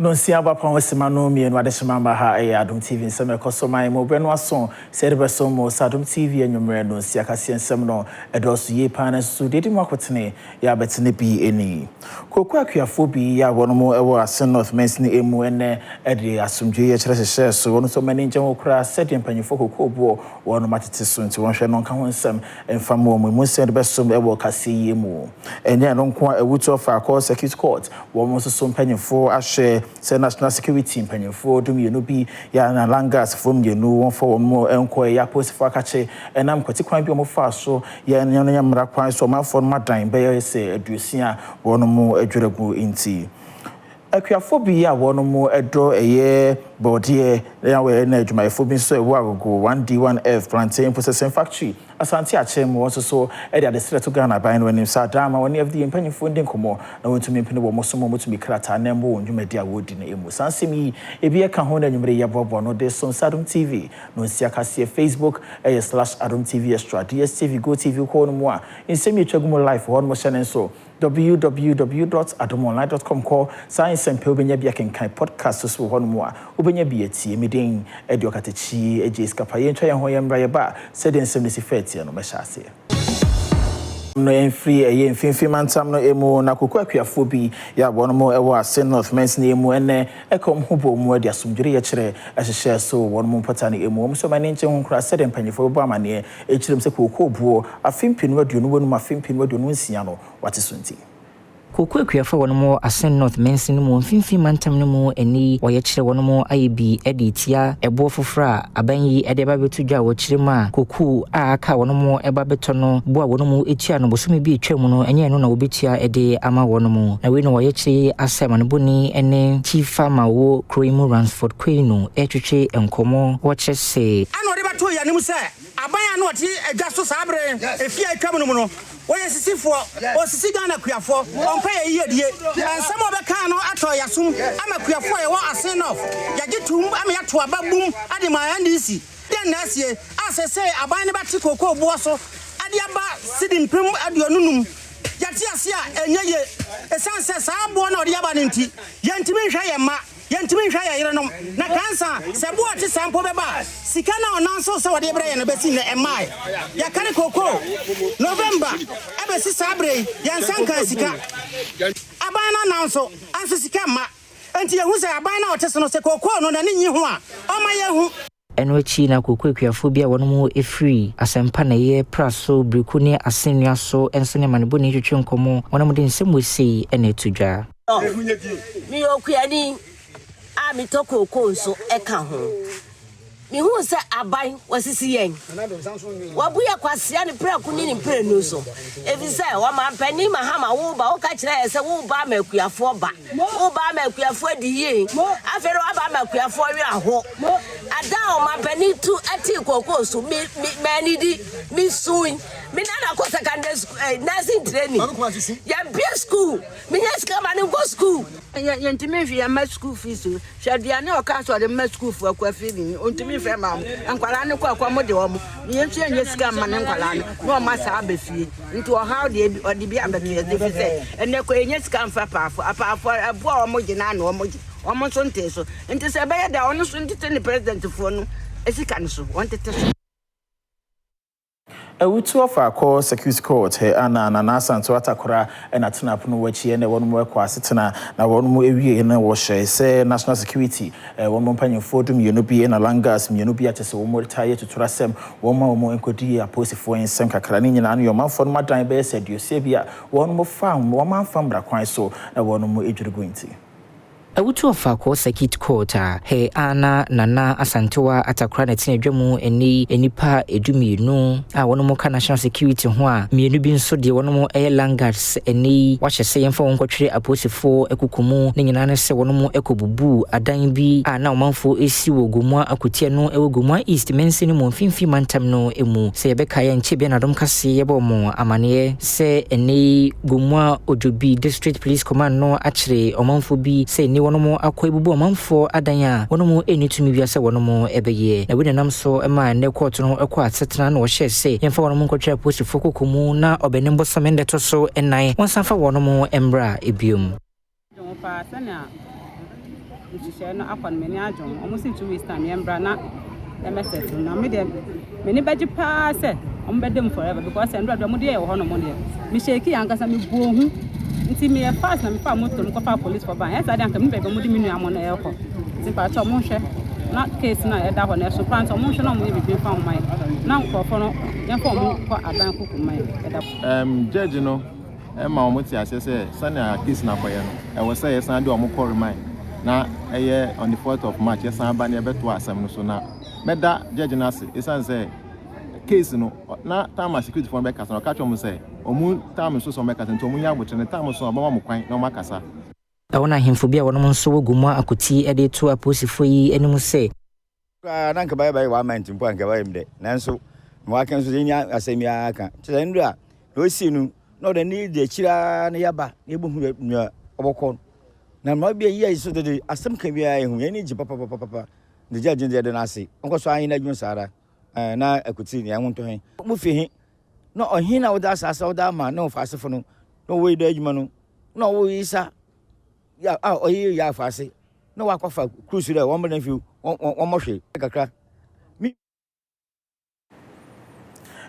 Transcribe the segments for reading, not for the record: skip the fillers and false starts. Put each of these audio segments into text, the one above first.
No siaba pa semano mi enwa de shimamba ha Adom TV nsem ekosoma mo breno aso serbeso mo Adom TV enwumre no siakase nsem no edoso ye pa na so dedi mo akotene ya betene bi eni koku akuafo bi ya wono mo ewo Asen North Men's ni emu ene ede asomdwe ye kire hye so wono so mani njem okura sedem panyefo koku obo wono matete so nti won hwe no nka ho nsem emfamo mo serbeso ewo kase ye mu enye no nko ewutu of our circuit court wono so panyefo ahwe se national security panyefo dum ye no bi ya na langas from ye no won for mo enko ya post for akache enam kwati kwan bi mo fa so ya nya mra kwan so ma for madan be ye se adusia wono mo adweregu inti akuafo bi ya wono mo edo eye body ya we na adwumayefo bi so ewo Agogo 1D1F plantain processing factory Asante Achem also so e dey the to Ghana by no nim sadama woni FD mpanyefo ndin komo na wontumi mpene wo mosomo motumi krata na mbo ndwumadi a wodi na emu sansemi ebi e ka ho na nwumre ya bobo no de so Adom TV no nsia kase Facebook /Adom TV extra DSTV Go TV ko no mo a nsemi etwagumo live ho no mo channel so www.adomonline.com call science and obenya bia kenkan podcast so ho no mo a obenya bia tie medin edi okatechi eje skapa ye ntwa ye ho ye mbra ye ba said nsem ni sifeti no meshase no enfree eye mfimfim antam no emu na koku akuafo bi ya bono mo ewo Asen North Men's ni emu ene ekom hobo mu ade asomdwere ye kire ehye so wono mo mpata ni emu so mani nche honkura said empanyefo bo amane ekirem se koku obuo afimpinu aduonu wonu afimpinu aduonu nsia no wate so nti koku akuafo wono mo Asen North Men's ni mo mfimfim antam no mo eni wo ye kire wono mo ayebi editia ebo fofra abanyi ede ba betudwa wo kire ma koku aka wono mo eba beto no bo a wono mo etia no bosome bi etwam no enye no na obetia ede ama wono mo na we no wo ye kire asem no boni ene chief farmer wo Kroimu Ransford Queen etwetwe enkomo wo chese ano de bato ya nim se abanya no oti edwa so sabre efia etwam no mo no oye sisifo osisi Ghana kuafo onpa ye yedie ansem obeka no ato yasum ama kuafo ye wo Asen North yagitum ama yato ababum ade ma ndisi den na asie asese aban ne bati koko obo so ade aba sidin pem adionunum yati asia enyeye esanse saabo na ode aba nti yentimi hwa ye ma yentimi hwa ye yerenom na kansa sebo ati sampo beba sika na onanso se wode bre ye no besi na emai ya kare koko November ebesi sabre yansanka sika abana nanso anso sika ma enti yehu se abana otese no se koko no na nyi ho a oma yehu enwechi na koku akuafo bia wono mo efree asempa na ye praso brikuni asenua so enso ne manebo ne twetwe nkomo wono mo de nsem wesi ene tudwa mi okuani a mi to koko so eka ho mi hu se aban wasisi yen wabuya kwasia ne praku ni mpre no so evise wa ma pani ma ha ma wo ba wo ka kire se wo ba makuafo ba wo ba makuafo di ye afere wa ba makuafo wi aho ada o ma pani tu ati koko so mi mani di mi suin mi na ko secondary school nursing training ya be school mi nya ska ma go school ya ntimi hwe ya ma school fees hwade ne o ka so de ma school fu akwafi ni ontimi fe ma ankwala ne kwa mo de wo mo yentu enye sika ma ne nkwala no ma sa abefie nti o how de odi bi abefie de fi se ene ko enye sika mfa paafo apaafo abo a mo gina na o mo so nte so nti se be ya da ono so nti ne president fo no esika ne so won tete so Ewutu of our security court he ana na nasanto atakora na tenap no wachi ene wonu mo ekwa setena na wonu mo ewie na wo hye se national security wonu mo mpanyefo dum ye no bi na langas me no bi atese wo mo retire tuturasem wo ma wo mo enkodi aposifo ensem kakra ni nyina no yo manfo no madan be se duosie bia wonu mo fam wo manfam bra kwan so na wonu mo edwurugo nti Awutu of our circuit court he ana nana asantewa atakura na tinedwamu enipa edumienu a wono mo ka national security ho a mienu bi nso de wono mo langards eni wahyese yemfa wonkotwere aposifo ekukumu ne nyina ne se wono mo ekobubu adan bi a na omanfo esi wo gomwa akotie no ewo gomwa east mensi ne mo mfimfi mantam no emu se yebeka ye nche bia na dom kase yebo mo amane se eni gomwa ojobi district police command no akire omanfo bi se ni wono mo akwebubu omanfo adan a wono mo enitumi bia se wono mo ebeye na we nam so ema ne court no ekwa asetena na wo hye se yemfa wono mo nkotwere aposifo kokomu na obenembo samende to so enai wonsanfa wono mo embra ebiom nhihye no akọ no meni adwon almost 2 weeks time yembra na message na me de meni baji pa se ombedem forever because endo do mo de e ho no mo de me sheki yankasa me buo hu nti me fast na me fa motor mo fa police for ban esa de anka me bebe mo de minu amo na e ho nti pa cho mo hwe na case na e da ho na so pan so mo hwe na mo be fa mo mai na nkofo no yan fa mo ko aban kuku mai e da judge no ma omo ti ase say sana case na koye no e wo say yes na de omo call remind na eye on the 4th of March yes na ba na e beto asem no so na meda judge na say esan say case no na time security for make na catch omo say omu time so make nto omu nya abotre time so oba mo kwan na omo akasa awona hemfo bia wonom nso wogumu akoti e de to aposifo yi enimu say na nka bye wa man mpo anka bye mde nanso wa kan so nya asemi aka tire ndua no si nu no de ni de chira na yaba na ebuhu nua obokọ na ma bia yi so de asem kan bia ehu ye ni ji papa de judge de na ase onko so ayin na dwun sara na akoti ni anwonto hen mu fi hin no ohin na woda asasa woda ma na ofa asefo no no we do adwuma no no wo isa ya oyi ya afase no wakofa cruise there one million view one more kakra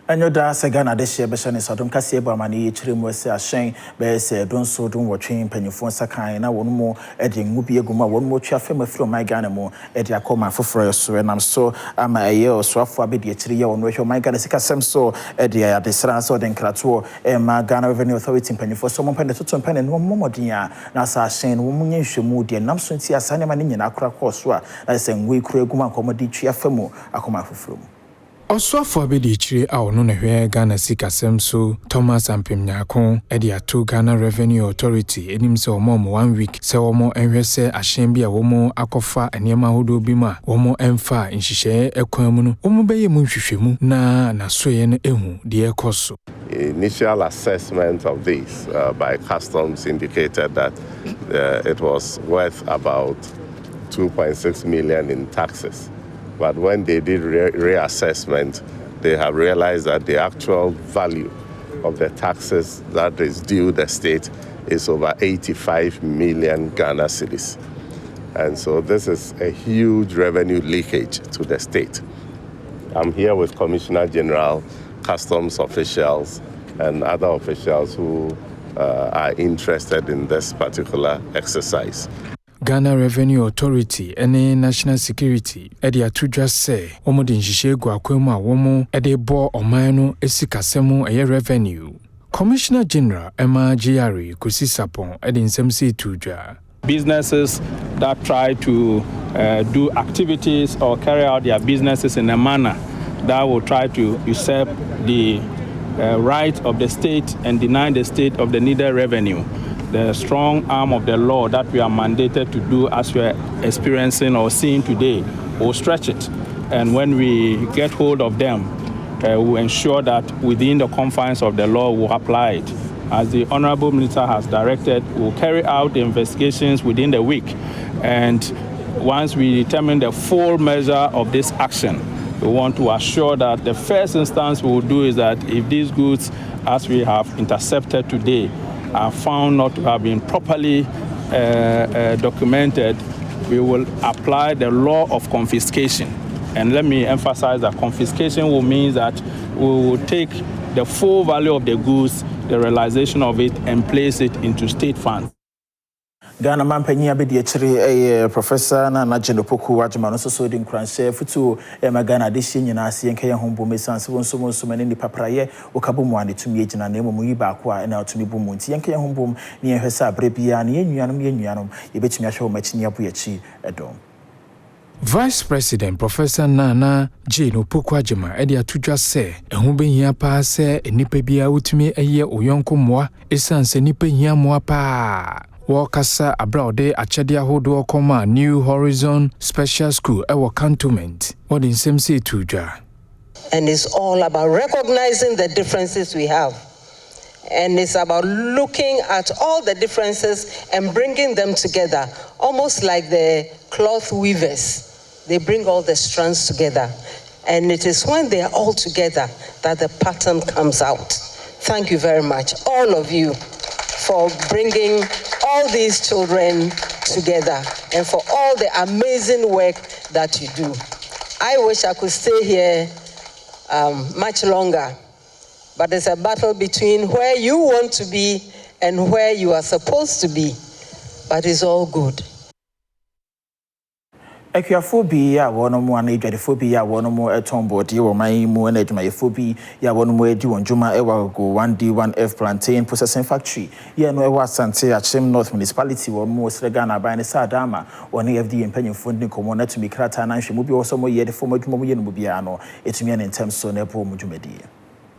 Anyoda Sagana de share beshane sadom kase eba mani chiremu ese ahyen be se don so don wotwen panyufo sakan na wonu mo e de ngubi eguma wonu mo twa fam afro my Ghana mo e de akoma foforo so enam so ama eye oswafo abedi chiri ye wonu hwe my Ghana sikasem so e de adesra so de nkrato e ma Ghana Revenue Authority panyufo so mo pande toto pande no momodin a na sa ahyen wo munye nhwemu de nam so nti asane ma ne nyina akora koso a na se ngwe kura eguma komodi twa fam akoma foforo mo Oswafo abedi chiri a ono na hwe Ghana sikasem so Thomas Ampemnyako edi ato Ghana Revenue Authority enim se omo 1 week se omo enhwe se ahyen bia womo akofa enema hodo bi ma womo emfa nhihye ekwan mu no womo beye mu nhwehwemu na soye no ehu de ekoso. Initial assessment of this by customs indicated that it was worth about 2.6 million in taxes. But when they did reassessment, they have realized that the actual value of the taxes that is due the state is over 85 million Ghana cedis. And so this is a huge revenue leakage to the state. I'm here with Commissioner General, customs officials, and other officials who are interested in this particular exercise. Ghana Revenue Authority and National Security edi atudwa se omo de nhihye gu akwemu a womo ede bo omanu esikasemu eye revenue. Commissioner General Emma Giari Kusi Sapon edi nsemsi tudwa. Businesses that try to do activities or carry out their businesses in a manner that will try to usurp the right of the state and deny the state of the needed revenue. The strong arm of the law that we are mandated to do as we are experiencing or seeing today will stretch it. And when we get hold of them, we'll ensure that within the confines of the law we'll apply it. As the Honorable Minister has directed, we'll carry out the investigations within the week. And once we determine the full measure of this action, we want to assure that the first instance we will do is that if these goods, as we have intercepted today, are found not to have been properly documented, we will apply the law of confiscation. And let me emphasize that confiscation will mean that we will take the full value of the goods, the realization of it, and place it into state funds. Ghana Mampany abedi chiri Professor na General Poku Ajuma no so di nkranse futu Ghana de hye nyina ase yenka ye hombo mesanse wonso so mane ni papraye okabomu ane tumi egina na emu yi ba ko a na tumi bu mu nti yenka ye hombo ne ehwesa abre bia na yenuanom ye betumi ahwe o machini abo yachi Adom. Vice President Professor Nana Jane Opoku Ajima edi atudwa se ehu behia pa se enipa bia utumi eye oyonko moa esanse nipa hia moa pa. Wakasa abroad achedia hodo koma New Horizon Special School ewo cantonment. What in same say tuja. And it's all about recognizing the differences we have. And it's about looking at all the differences and bringing them together, almost like the cloth weavers. They bring all the strands together. And it is when they are all together that the pattern comes out. Thank you very much, all of you, for bringing all these children together and for all the amazing work that you do. I wish I could stay here much longer, but it's a battle between where you want to be and where you are supposed to be, but it's all good. Equiaphobia, one or more phobia, one or more tombo, dear, or my moon, my phobia, ya one more do on Juma Ewago, 1D1F plantain processing factory. Ya no was Sante at Shem North Municipality or most Regana by the Sadama, one AFD and penny funding commoner to be Krata and she will be also more yet the former Jumoyan Mubiano, it's me in terms of Nepo Mujumedi.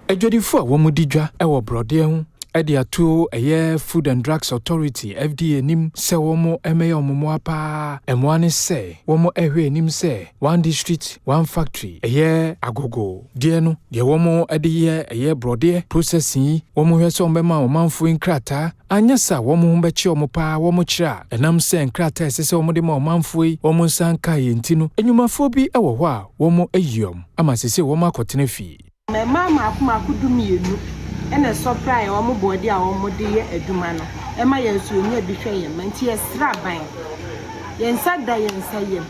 A jody for one mudija, our brother. Edia to a year Food and Drugs Authority FDA nim se womo emeyo momoapa and one is say womo ewe nim say one district one factory a year agogo dieno de womo edi a year brode processing womo hweso mbema omanfo inkrata anyasa womo mbechi omopa womo chira enam se nkrata esese womo de ma omanfo yi womo sanka yentino enyumafo bi ewo ho a womo eyom ama sese womo akotene fi me mama akuma kudumienu ene supply omo body a omo de ye aduma no e ma yensu eni bi hwe yem nti esra ban yensa da yensa yem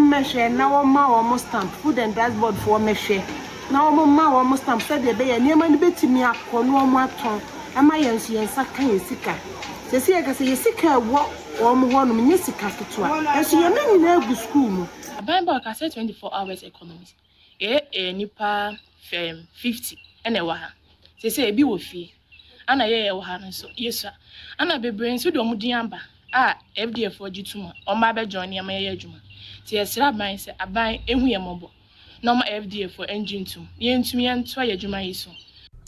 mehwe na omo stamp Food and Drugs Board for mehwe na omo stamp said de be ye niam ni betimi akono omo aton e ma yensu yensa kan yesika sesi ye kase yesika wo omo ho no nye sika ketwa enso ye me nyina egu school mu Bible ka say 24 hours economies nipa 50 ene wa ha sese ebi wo fie ana ye wo ha nso yesa ana bebre nso do mudin amba FDF ogituma oma be join ya ye adwuma ti esra ban se aban ehu ye mobo no ma FDF engine tum ye ntumi ento ye adwuma yiso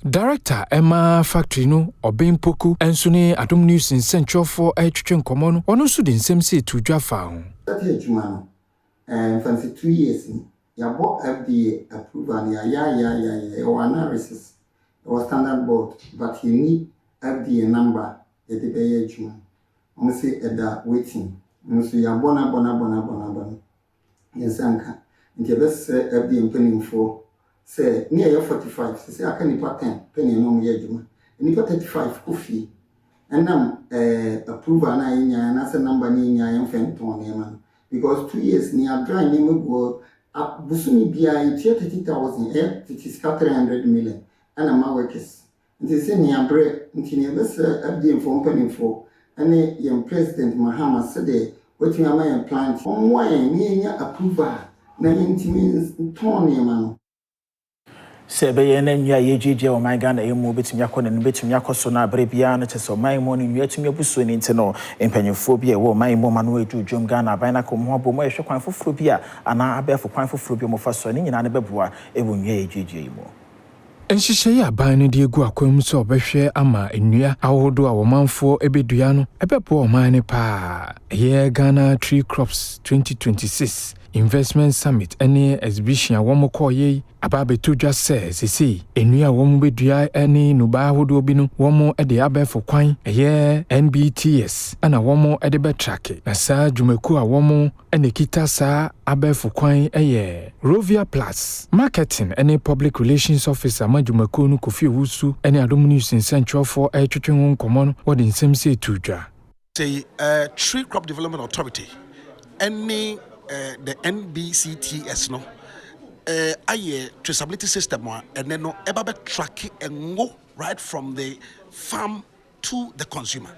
Director Emma Factory no Obin Poku enso ne Adom News in Central for twetwe nkomo no ono so de nsem se to dwafa ho that adwuma no fancy 2 years ya bo FDA approval ya or analysis or standard board, but you need FDA number at the bay June. Say at that waiting. So you are bona. Yes, Anka. And the best FDA penning for say near 45. Say I can put 10 penny no year June. And you got 35 coffee. And now approval and that's a number near your infant because 2 years near dry name go up Busumi BI 30,000 it is 300 million. And my workers. And they say near bread, until you best FD for opening for any young President Mahama said, what you are plant on why near approval, 19 means Tony man. Sebe nya yejeje o my Ghana emu betumi akọ ne betumi akọso na abrebia na cheso my money nwa tumi abuso ni ntino empanyefo bi e wo my mo manu edwudwom Ghana ban na kom ho abomo ehwe kwan foforo bi a ana abefo kwan foforo bi mo fa so ni nyina ne beboa ebu nwa yejeje imo Enhihye aban no de egu akwam so obehwe ama ennua awodo a womanfo ebedua no ebepo oman ne pa ye Ghana Tree Crops 2026 Investment Summit any exhibition womo koye ababeto dwa sesi ennua womo bedua ani nuba awodo bi no womo ede abefo kwan ye NBTS ana womo ede betrake na saa dwumaku a womo ene kita saa abefo kwan eye Rovia Plus Marketing any Public Relations Officer madwumaku no Kofi Wusu ene Adom News in Central for twetwe ho nkomo no wode nsem se tudwa say Tree Crop Development Authority any the NBCTS no aye traceability system and then no eba be track and go right from the farm to the consumer.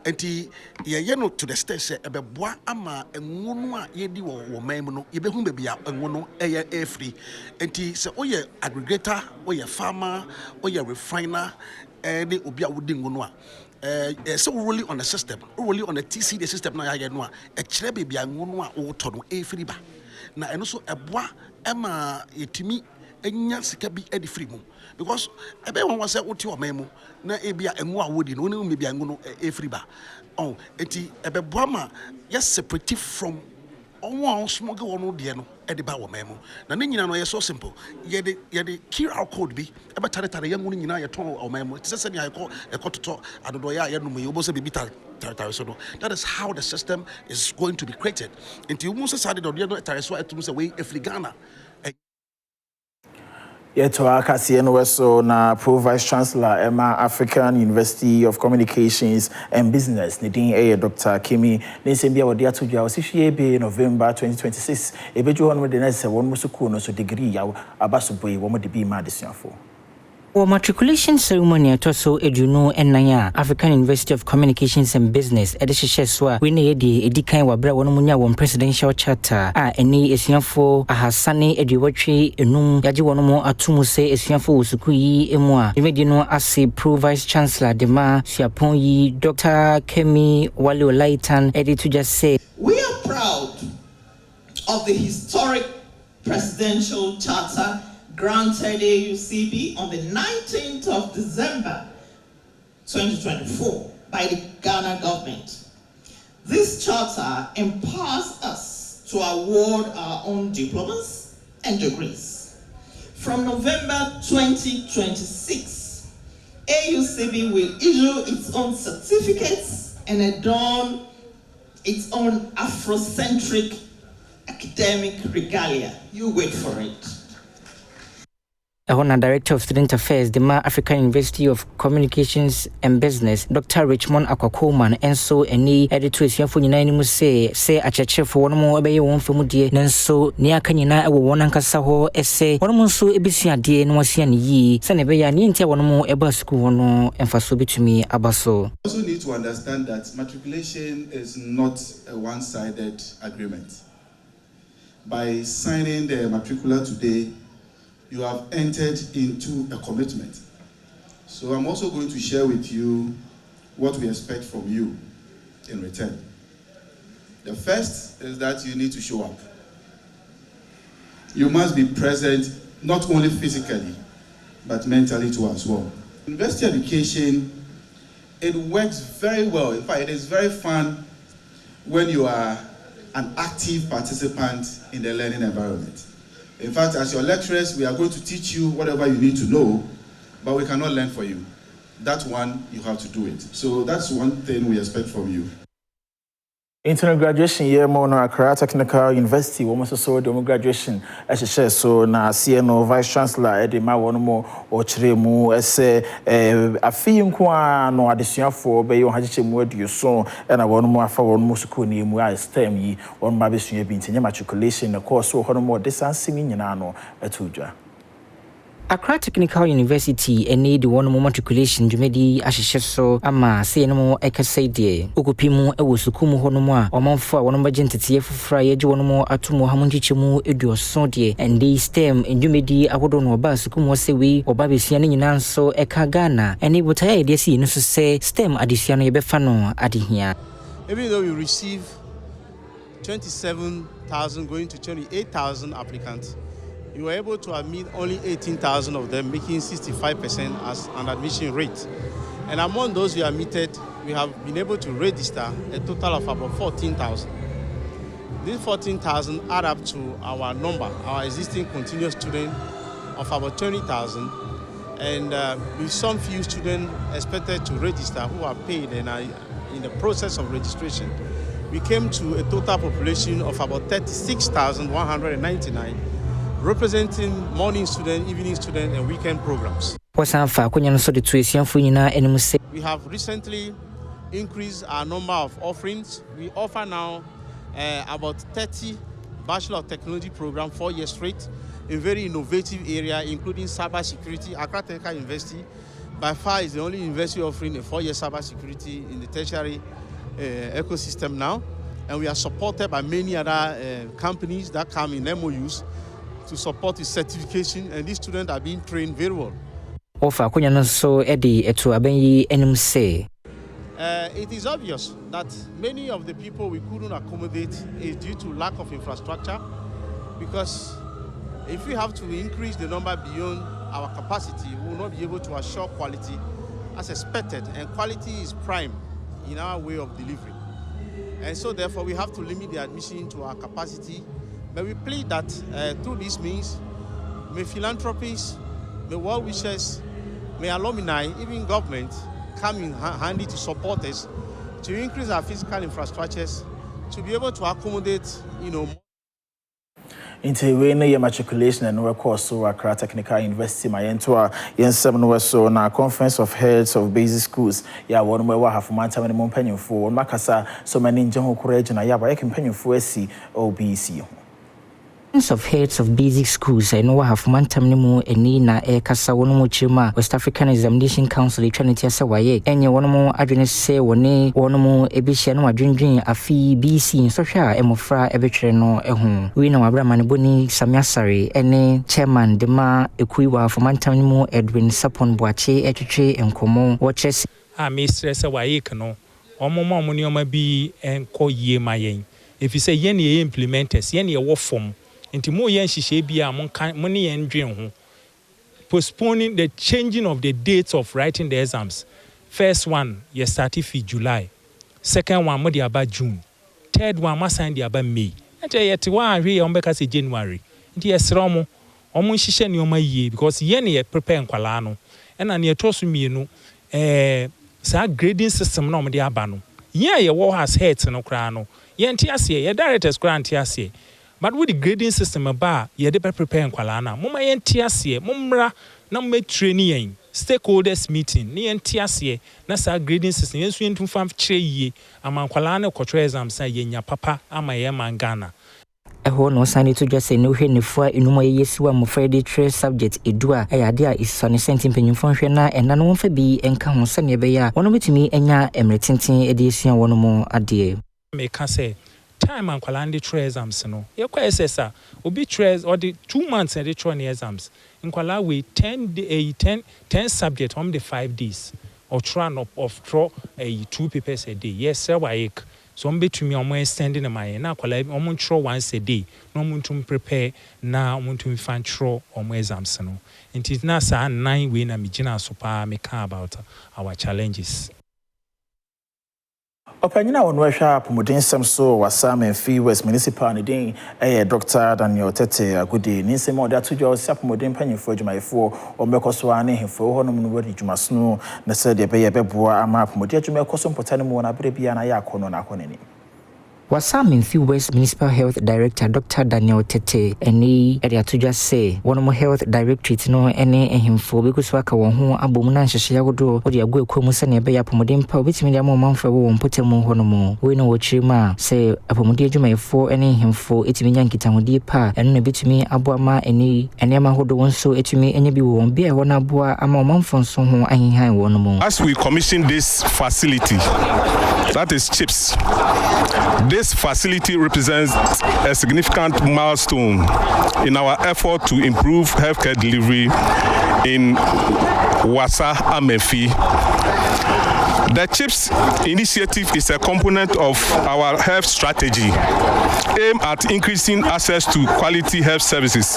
Enti ye no to the stage say ebe boa ama enwono a ye di wo man mu no ye be hu be bia enwono eye free. Enti say oye aggregator, oye farmer, oye refiner any obi a wodi enwono a so really on the system, really on the TCD system na ya no a kire be bia enwono a wo to no free ba. Na eno so eboa ema yetimi enya sika bi edi free mu because ebe won was say oti o man mu na ebia enwo a wodi no ne me bia enwo no e free ba oh eti ebe boa ma yes separate from onwo smog won de no edi ba wo man mu na ne nyina no ye so simple ye de QR code bi ebe tare yangu nyina ye ton o man mu ti se ne ekototo adodo ya ye no me obo se bi so that is how the system is going to be created until you must say that the tare so etum say we Ghana Yeto akasiye no weso na Pro Vice Chancellor Emma African University of Communications and Business ne din Dr. Kimi ne nsembia wodi atodwa osihwie be November 2026 ebeju hono de na se won musuku no so degree ya abasoboi wo mo de bi ma desuafo. Our matriculation ceremony at also Eduno Enaya African University of Communications and Business Edisheswa we ne di edikan wabra wono munya won presidential charter eni esuafo ahasane ediwatwe enum yaje wono mo atumu se esuafo wosuku yi emu a emedi no ase Pro Vice Chancellor Dema Siapon yi Dr. Kemi Wale Olaitan to just say we are proud of the historic presidential charter granted AUCB on the 19th of December 2024 by the Ghana government. This charter empowers us to award our own diplomas and degrees. From November 2026, AUCB will issue its own certificates and adorn its own Afrocentric academic regalia. You wait for it. Ahona Director of Student Affairs, the African University of Communications and Business, Dr. Richmond Akwakoman, and so any editors for United say a church for one more obey one for Mudie, and so near Canina, I will one Ancasaho, essay, one more so Ebisia dear, no Sian ye, Sanabaya, Nintia one more Eba school, no, and for so be to me, Abaso. Also need to understand that matriculation is not a one-sided agreement. By signing the matricular today, you have entered into a commitment. So I'm also going to share with you what we expect from you in return. The first is that you need to show up. You must be present, not only physically, but mentally too as well. University education, it works very well. In fact, it is very fun when you are an active participant in the learning environment. In fact, as your lecturers, we are going to teach you whatever you need to know, but we cannot learn for you. That one, you have to do it. So that's one thing we expect from you. Internal graduation year more no Accra Technical University wo so so the graduation share so na CNO Vice Chancellor Edema wono mo o kire mu ese afi nko a no adesuafo be yo hagiche mu aduso na wono mo afa wono mo school ni mu a STEM yi wono ma besua bi ntenye matriculation na course wo hono mo distance mi nyina no atudwa. Accra Technical University any the one matriculation jumedi ahihye so ama se no ekase de okopimu ewosukumu hono mu a omanfo a wono bagentete fufura ye je wono mu atomo hamunchichemu eduoso de and the STEM jumedi awodo no ba sukumu sewi oba besia ne nyina nso eka Ghana any botaya de si no so say STEM adesua no ye befa no adehia. Even though we receive 27,000 going to 28,000 applicants, we were able to admit only 18,000 of them, making 65% as an admission rate. And among those we admitted, we have been able to register a total of about 14,000. These 14,000 add up to our number, our existing continuous students of about 20,000, and with some few students expected to register who are paid and are in the process of registration. We came to a total population of about 36,199, representing morning student, evening student, and weekend programs. We have recently increased our number of offerings. We offer now about 30 Bachelor of Technology program 4 years straight in very innovative area, including cyber security. Accra Technical University by far is the only university offering a 4-year cyber security in the tertiary ecosystem now. And we are supported by many other companies that come in MOUs to support the certification, and these students are being trained very well. It is obvious that many of the people we couldn't accommodate is due to lack of infrastructure, because if we have to increase the number beyond our capacity, we will not be able to assure quality as expected, and quality is prime in our way of delivery. And so therefore we have to limit the admission to our capacity. But we plead that through this means, may philanthropies, may well-wishers, may alumni, even government, come in handy to support us, to increase our physical infrastructures, to be able to accommodate, Into we no matriculation and no course so Accra Technical University my ento yensem no so na Conference of Heads of Basic Schools ya won we wa half month many mpanyimfo makasa so many nje ho courage na ya ba yake mpanyimfo asi OBC of Heads of Basic Schools I know have mantam nemu eni na kasa wono mo chima West African Examination Council Trinity asa WAEC enye wono mo adwene se woni wono mo ebihia no adwendwen afi BC nsohwa emofra ebetwere no ehu we na wabra mane boni samiasare ene chairman dema ekuiwa of mantam nemu Edwin Sapon Boache etwetwe enkomo watches me stress WAEC no omomo mo nioma bi enko yie mayen if you say yen ye implementers yen ye wo form Inti mo yen hihye bia mo ne yen dwen ho postponing the changing of the dates of writing the exams. First one you start in July, second one mo dey about June, third one ma sign dey about May. Ente yet one hwe on beka say January. Inti yesra mo omo hihye ne oma yie because yen ye prepare nkwala no. Ena ne etoso mienu sa grading system no mo dey aba no. Yen ye wo has heads no kra no. Yen ti ase ye directors kra anti ase. But with the grading system about ye de prepare nkwala moma ye ntiase momra na mo training stakeholders meeting ni ye ntiase na sa grading system yensu yentumfa kire yie ama nkwala na kotro exams ye nya papa ama ye mangana eho no sani to just say no hwe nefua enuma ye yesiwa mo Friday trace subject edua ayade a isane sentin penyimfo hwe na ena no mfa bi enka ho sane be ya wono betimi enya emretintin ede esua wono mo ade me ka say time and kwalandi try exams no ye kwa SSA obi try or the 2 months and the try exams in kwala we 10 subject on the 5 days or try no of draw 2 papers a day yes sir WAEC so between me on extending my na kwala on try once a day no muntu prepare na muntu fan try on exams no it is na sa 9 we na me gina so pa me ka about our challenges. Opanyina wonwehwa apomodin semso wasame fi West Municipal ne din Dr. Daniel Tete Agudi ni nsem ode atojo apomodin panyimfo adwumayefo ombekoso ane hemfo honom no wadi dwumasno na se de beboa ama apomodin adwumayekoso mpotane mu na bere bia na ya akono na akonani Wasam fi West Municipal Health Director Dr. Daniel Tete eni area to just say one more health directorate no ene ehimfo because waka won ho abom na nhyehyɛ yagodo odi agu ekwomu sɛ ne be ya pomodin pa obetimi dia manfo wo mpotemu ho no mo we no wochiri ma sɛ apomodin adwumayefo ene ehimfo etimi nya nkitahodi pa eno na betimi aboa ma eni enema hodo wonso etimi enya bi wo bia ho na aboa ama manfo nso ho ahenhan wo no mo. As we commission this facility, that is CHIPS. This facility represents a significant milestone in our effort to improve healthcare delivery in Wasa Amefi. The CHIPS initiative is a component of our health strategy aimed at increasing access to quality health services,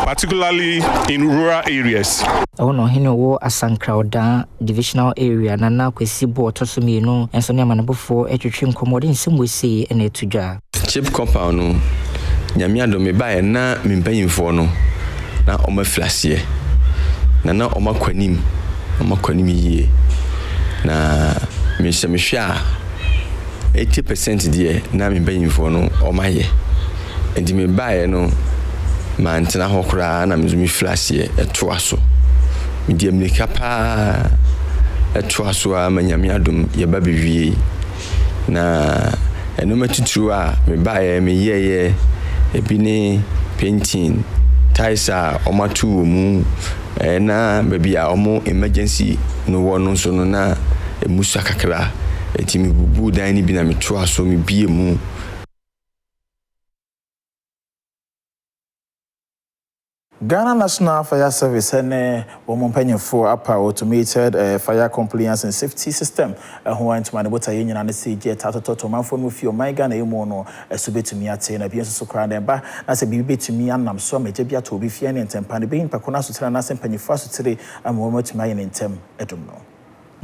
particularly in rural areas. Ono hino wo Asankrauda divisional area na na kwesi bo tosumi no enso ne amanabofo etwetwe nkomode nsemwese ene tudwa. Chip compound no nyame adome bae na mempanyimfo no na omaflasie na omakwanim yie na mehwɛ 80% die na mempanyimfo no omaye enti me bae no mantena ho kra na mezumi flasie etoa so me die mlika pa etoa so a manyame adom ye ba bewie na eno matuturu a me bae me yeye ebi ne painting taisa omatu mu na baby a omo emergency no wono so no na emusa kakra etimi bubu dan ni bi na metoa so me bie mu. Ghana National Fire Service and woman for upper automated fire compliance and safety system. Who went to Manabota Union and the CJ Tato man for Mufi or my Ghana Mono, a subit to me at 10 abuse so crowned and back as a baby to me and I'm so major to be fian and tempani being Pacona Sutranas and Penny First today and moment to my in term. I don't know.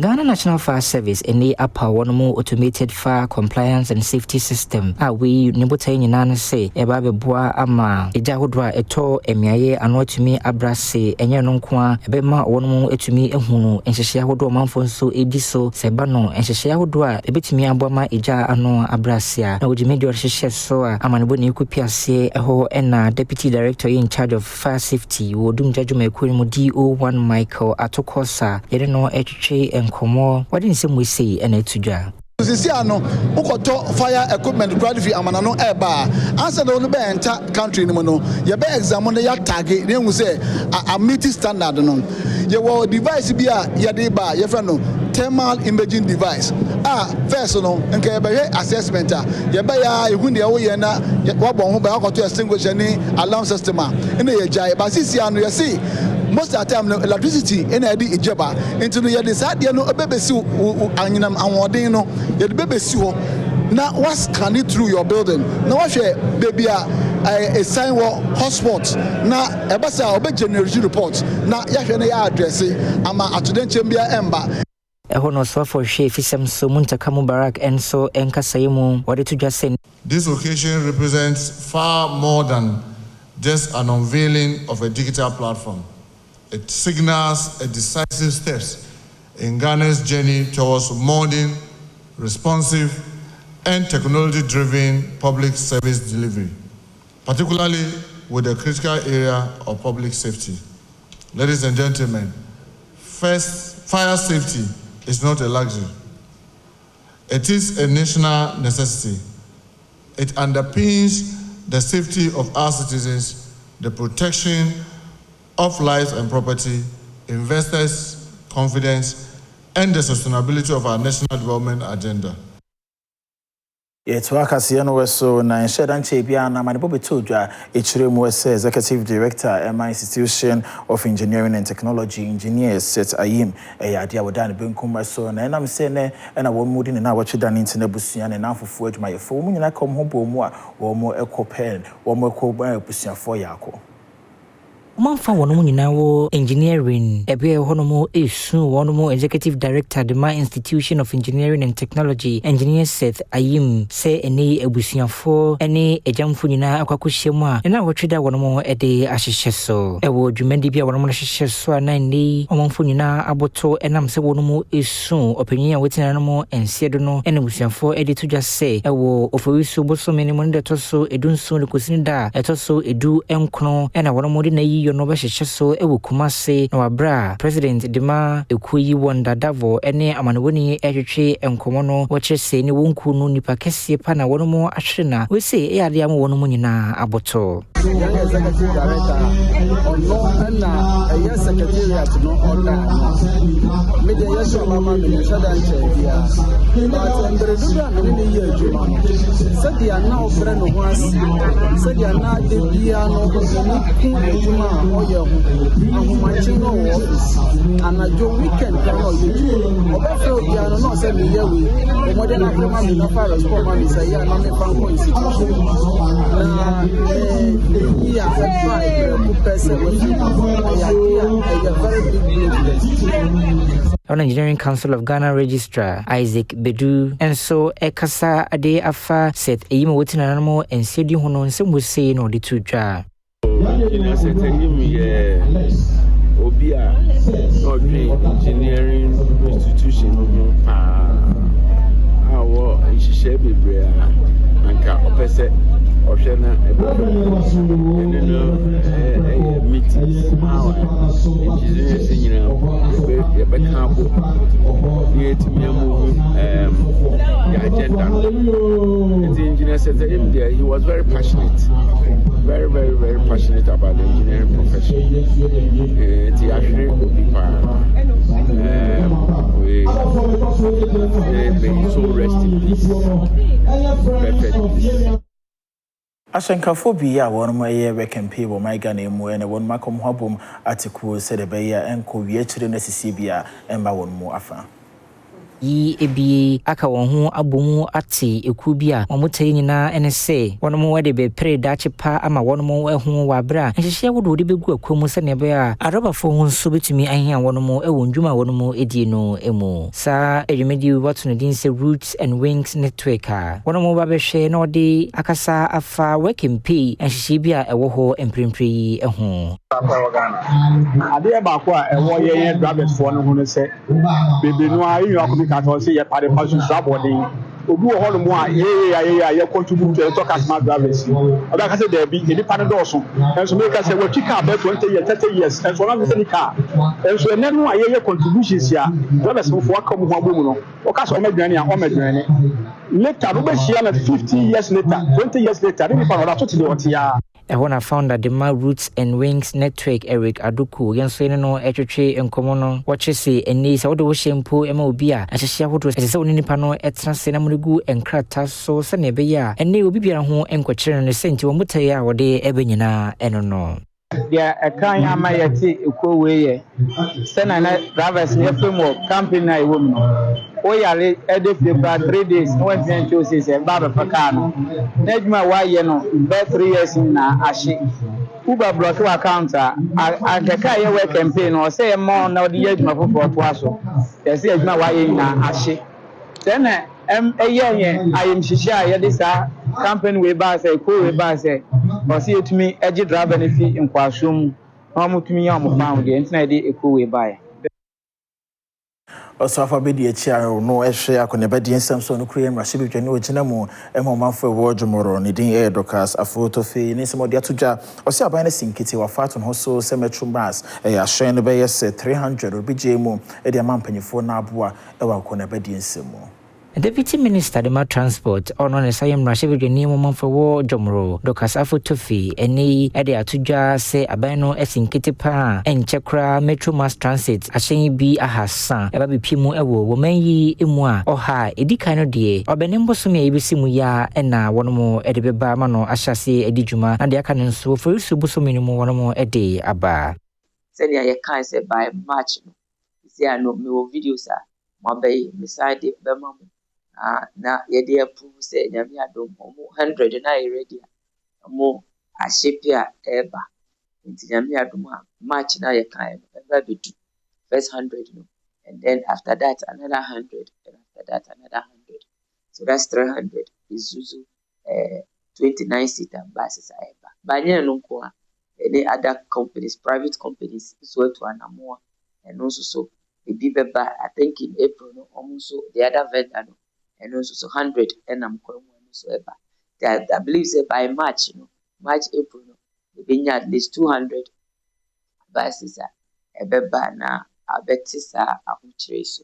Ghana National Fire Service any apa one more automated fire compliance and safety system. We nibuta nyina say eba beboa ama eja hodwa eto emiaye ano atumi abrase enye no nko a ebema one mo etumi ehunu enhyehye hodwa manfo nso edi so seba no enhyehye hodwa ebetumi aboma eja ano abrase a na ojimedi orhyehye so a amanebo ne ekupiase eho ena deputy director in charge of fire safety wodum judgment ekwemu DO1 Michael Atokosa yere no etwe enkomo wadi nsem we say ena etudwa sisi ano ukoto fire equipment quality amanano eba answer the only be enter country ni mo no ye be exam no ya tag ne hu say a meet standard no ye wo device bi a ye de ba ye fra no thermal imaging device first no nke ye be assessment ye be ya ehu ne wo ye na wa bon ho ba akoto extinguisher ni alarm system ina ye jai ba sisi ano ye see most of the time electricity in a ijeba into the decide no obebesi anyinam anwodin no ye bebesi ho na what scan it through your building na what share baby a sign hotspot na ebasa obe generation report na ya hwe na ya address ama atodenche bia emba ehono so for she fisem so muntaka mubarak enso enkasaimu wade to just say this occasion represents far more than just an unveiling of a digital platform. It signals a decisive steps in Ghana's journey towards modern, responsive, and technology-driven public service delivery, particularly with the critical area of public safety. Ladies and gentlemen, first, fire safety is not a luxury. It is a national necessity. It underpins the safety of our citizens, the protection of lives and property, investors' confidence, and the sustainability of our national development agenda. Yetwakasiya no weso na nshedan chebia na manibo betodwa echiremu wese executive director MI Institution of Engineering and Technology engineers set ayim eyadia wodan benkum weso na enam se ne na won mudi ne na watweda ne ntena busua ne na afofo adwuma yefo mu nyina kom ho bomu a wo mo ekopen wo mo ekoban busuafo yako Manfa wono nyina wo engineering ebe honomo esu wono executive director the Ma Institution of Engineering and Technology engineer Seth Ayim say eni ebusuafo eni ejamfo nyina akwakohyemu a na wotweda wono ede ahyehye so ewo dwumadi bia wono hyehye so na ni omanfo nyina aboto enam se wono esu opanyin a wetina no ensiedo no eni ebusuafo ede to just say ewo ofowisu bosome ni mo nde to so edunso ne kosini da etoso edu enkono ena wono de na yi no behyehyɛ so ewo kumase na wabra president dema ekoyi wonda davo ene amanewoni ehwehwe enkomo no wɔkyerɛ ne wonku no nipa kɛseɛ pa na wɔn mo ahwere na we say eyade am wɔn mo nyina aboto executive director ono na eya secretariat no order media yeso mama me shada nche dia but ndreduda no ne ye adwuma said dia na ofre no ho asi said dia na de bia no ko ku adwuma oye ho ahomachi no office anajo weekend kan o ye obafro bia no say me ye we o modern akoma me na fire response ma me say ya na me fan ko institution na yeah, on Engineering Council of Ghana Registrar Isaac Bedu and so ekasa ade afa set eyim wotina namo ensedi hono nsem we say no de to dwa ina set eyim ye obia no engineering institution no pa awo nhihye bebre anka opese Oshana meetings engineers the agenda. The engineer said that him there, he was very passionate, very, very, very passionate about the engineering profession. The actually will be we so rest in peace. Perfect. Ashenkafo bi a won maye wekenpe wo my Ghana emu ene won makom hobom article said be ya enko wie chire na sisi bia emba won mu afa yi ebi aka wɔn ho abomu ate ekubia ɔmotai nyina ene se wɔn mo wade be pre dache pa ama wɔn mo ɛho wabra nhyehyɛ wodo de begu akomu sɛ ne be a arabafo ho nso betumi ahia wɔn mo ɛwɔ ndwuma wɔn mo edi no emu sa edwumedi wɔto no din sɛ Roots and Wings Network a wɔn mo ba behwɛ na ɔde akasa afa working pay nhyehyɛ bi a ɛwɔ hɔ emprempre yi ɛho ade ba ko a ɛwɔ yɛn drivers for no ho no sɛ bebe no a yi akɔbi ka to sɛ yɛ pare pa so drabɔden obi wɔ hɔ no mo a yɛ contribute to the customer drivers oda ka sɛ da bi nipa no dɔɔso enso me ka sɛ wɔtwi car bɛ 20 years 30 years enso na me sɛ ni car enso ene no a yɛ contributions ya drivers fo aka mo ho abomu no o ka sɛ o madwane a o madwane later no be share na 50 years later 20 years later ni pa no da to te de otia ɛhɔ na founder de ma Roots and Wings Network Eric Aduku yɛnso ne no ɛtwetwe nkɔmɔ no wɔkye se ɛnni sɛ wode wo hyempo ɛma obi a ahyehyɛ ahodoɔ ɛsɛ sɛ wo nipa no ɛtena se na munegu nkrata so sɛ ne ɛbɛyɛ a ɛnne obi biara ho nkɔkyerɛ no sɛ nti wɔn mutae a wɔde ɛbɛ nyinaa ɛno no deɛ ɛkan ama yɛte ɛkɔ wei yɛ sɛ na drivers ne framework campaign na ɛwɔ mu no o yare ɛde fie ba 3 days no one thing to say sɛ ba bɛ car no na adwuma wa yɛ no bɛ 3 years na ahye uber block wa account a akeka yɛ work campaign no sɛ ɛmɔ na ɔde yɛ adwuma foforɔ to aso yɛ sɛ adwuma wa yɛ na ahye sɛ na ɛyɛ yɛ ayɛm hyehyɛ a yɛde saa campaign we ba sɛ ko we ba sɛ ɔsɛ yɛtumi agye driver ne fi nkwaso mu na ɔmotumi yɛ ɔmo fan deɛ ntina yɛde ko we ba yɛ Osafa bedi echiaro no ehwe akoneba di ensam so no kure mrahye bedwane ogina mu emomamfo ewo dwomoro ne din Dokas afotofe ne nsemo de atodwa ose aban na sinkiti wa fato no so se metro mass ahwe no be yes 300 obi jemu e de amampanyefo na aboa ewa akoneba di ensam Deputy Minister de Transport ono ne sayem rashid bedwani momamfo wo dwomro Dokas afotofe eni e de atodwa se aban no esinkiti pa enchekra metro mass transit ahyen bi ahasa eba bepimu ewo womanyi emu a oha edikan no de obene mboso me ebisi mu ya na wono e de beba ma no ahyase edidwuma na de aka ne nso forisu boso minimu wono e de aba se dia ye kan se by March no se ano me wo videos a mabay beside bema mu na yede approve say nyame adom omo 100 na ready omo ashepia eba nti nyame adom March na ye kan eba bedu first 100 no and then after that another 100 and after that another 100 so that's 300 isuzu 29 seater buses eba banye no ko any other companies private companies so to anamo and also so beba I think in April no almost the other vendor no and also so 100 and I'm going so ever. I believe say by March, March, April, we be at least 200 buses ebeba na abetisa ahuchireso.